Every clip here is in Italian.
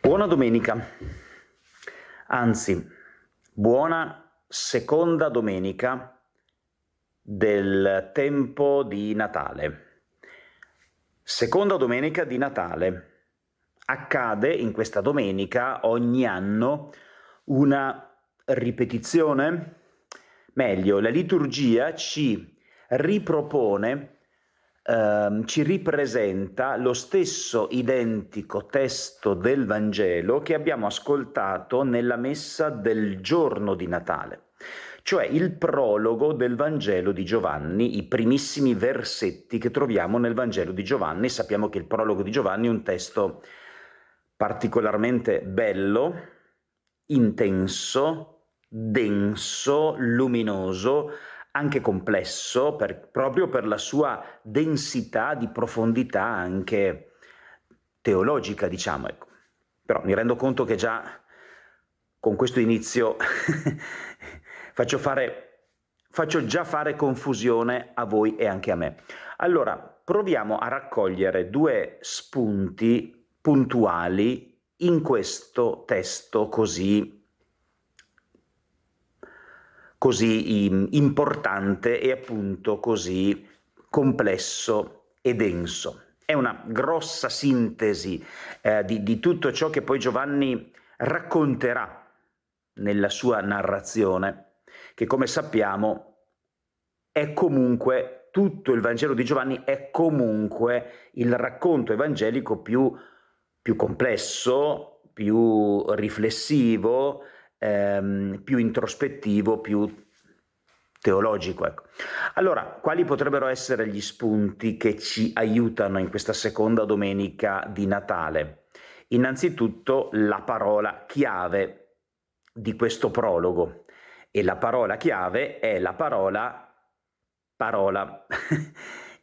Buona domenica, anzi, buona seconda domenica del tempo di Natale. Seconda domenica di Natale. Accade in questa domenica ogni anno una ripetizione? Meglio, la liturgia ci ripropone, ci ripresenta lo stesso identico testo del Vangelo che abbiamo ascoltato nella messa del giorno di Natale, cioè il prologo del Vangelo di Giovanni, i primissimi versetti che troviamo nel Vangelo di Giovanni. Sappiamo che il prologo di Giovanni è un testo particolarmente bello, intenso, denso, luminoso, anche complesso, proprio per la sua densità di profondità anche teologica, diciamo. Ecco. Però mi rendo conto che già con questo inizio faccio già fare confusione a voi e anche a me. Allora, proviamo a raccogliere due spunti puntuali in questo testo così importante e appunto così complesso e denso. È una grossa sintesi di tutto ciò che poi Giovanni racconterà nella sua narrazione, che come sappiamo è comunque, tutto il Vangelo di Giovanni è comunque il racconto evangelico più complesso, più riflessivo, più introspettivo, più teologico. Ecco. Allora, quali potrebbero essere gli spunti che ci aiutano in questa seconda domenica di Natale? Innanzitutto la parola chiave di questo prologo, e la parola chiave è la parola.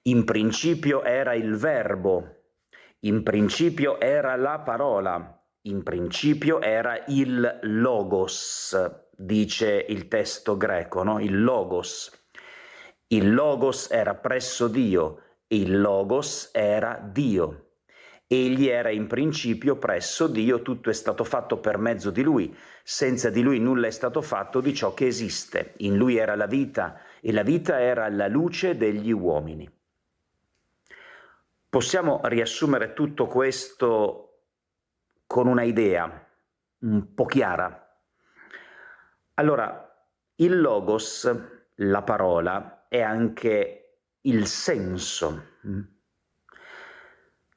In principio era il verbo, in principio era la parola, in principio era il logos, dice il testo greco, no? Il logos. Il logos era presso Dio, il logos era Dio. Egli era in principio presso Dio, tutto è stato fatto per mezzo di Lui. Senza di Lui nulla è stato fatto di ciò che esiste. In Lui era la vita e la vita era la luce degli uomini. Possiamo riassumere tutto questo con una idea un po' chiara. Allora, il logos, la parola, è anche il senso.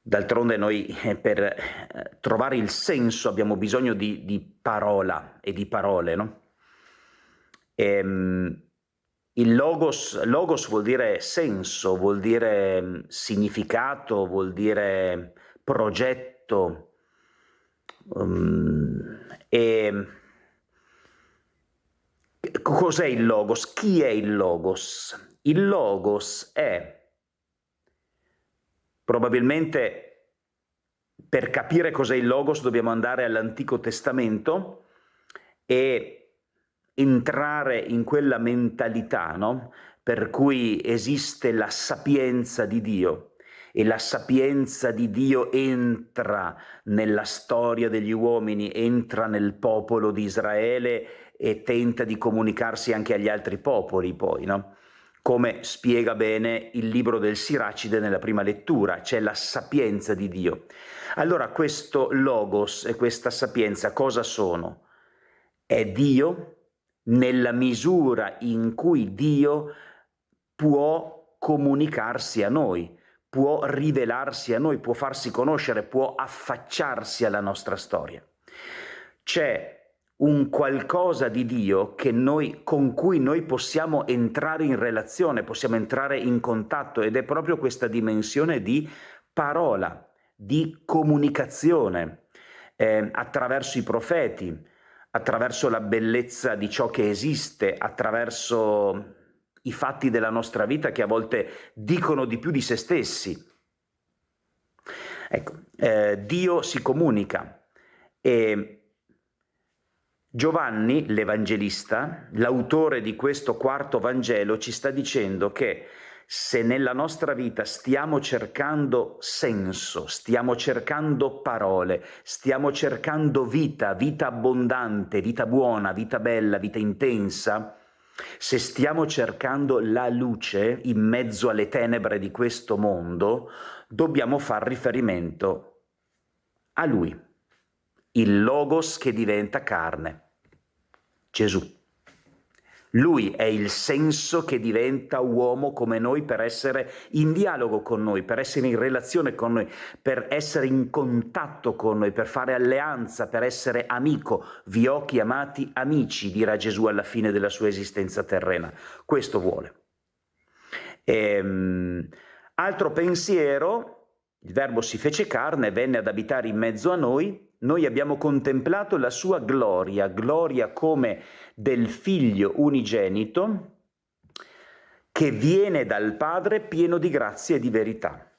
D'altronde noi per trovare il senso abbiamo bisogno di parola e di parole, no? Il logos vuol dire senso, vuol dire significato, vuol dire progetto. E cos'è il logos? Chi è il logos? Il logos è, probabilmente, per capire cos'è il logos dobbiamo andare all'Antico Testamento e entrare in quella mentalità, no? Per cui esiste la sapienza di Dio, e la sapienza di Dio entra nella storia degli uomini, entra nel popolo di Israele e tenta di comunicarsi anche agli altri popoli poi, no? Come spiega bene il libro del Siracide nella prima lettura, c'è la sapienza di Dio. Allora questo logos e questa sapienza cosa sono? È Dio nella misura in cui Dio può comunicarsi a noi, può rivelarsi a noi, può farsi conoscere, può affacciarsi alla nostra storia. C'è un qualcosa di Dio con cui noi possiamo entrare in relazione, possiamo entrare in contatto, ed è proprio questa dimensione di parola, di comunicazione, attraverso i profeti, attraverso la bellezza di ciò che esiste, attraverso i fatti della nostra vita che a volte dicono di più di se stessi. Ecco, Dio si comunica, e Giovanni, l'Evangelista, l'autore di questo quarto Vangelo, ci sta dicendo che Se nella nostra vita stiamo cercando senso, stiamo cercando parole, stiamo cercando vita, vita abbondante, vita buona, vita bella, vita intensa, se stiamo cercando la luce in mezzo alle tenebre di questo mondo, dobbiamo far riferimento a Lui, il Logos che diventa carne, Gesù. Lui è il senso che diventa uomo come noi per essere in dialogo con noi, per essere in relazione con noi, per essere in contatto con noi, per fare alleanza, per essere amico. Vi ho chiamati amici, dirà Gesù alla fine della sua esistenza terrena. Questo vuole. Altro pensiero, il Verbo si fece carne, venne ad abitare in mezzo a noi abbiamo contemplato la sua gloria, gloria come del Figlio unigenito che viene dal Padre pieno di grazia e di verità.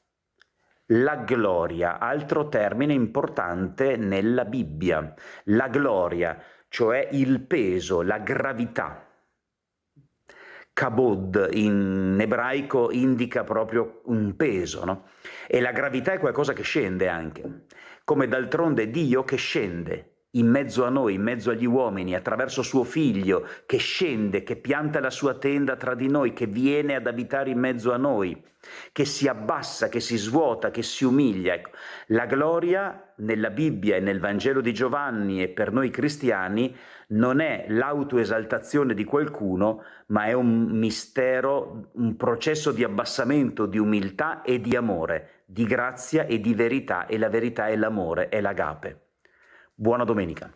La gloria, altro termine importante nella Bibbia, la gloria, cioè il peso, la gravità. Kabod in ebraico indica proprio un peso, no? E la gravità è qualcosa che scende anche, come d'altronde Dio che scende in mezzo a noi, in mezzo agli uomini, attraverso suo Figlio, che scende, che pianta la sua tenda tra di noi, che viene ad abitare in mezzo a noi, che si abbassa, che si svuota, che si umilia. Ecco, la gloria nella Bibbia e nel Vangelo di Giovanni e per noi cristiani non è l'autoesaltazione di qualcuno, ma è un mistero, un processo di abbassamento, di umiltà e di amore, di grazia e di verità, e la verità è l'amore, è l'agape. Buona domenica.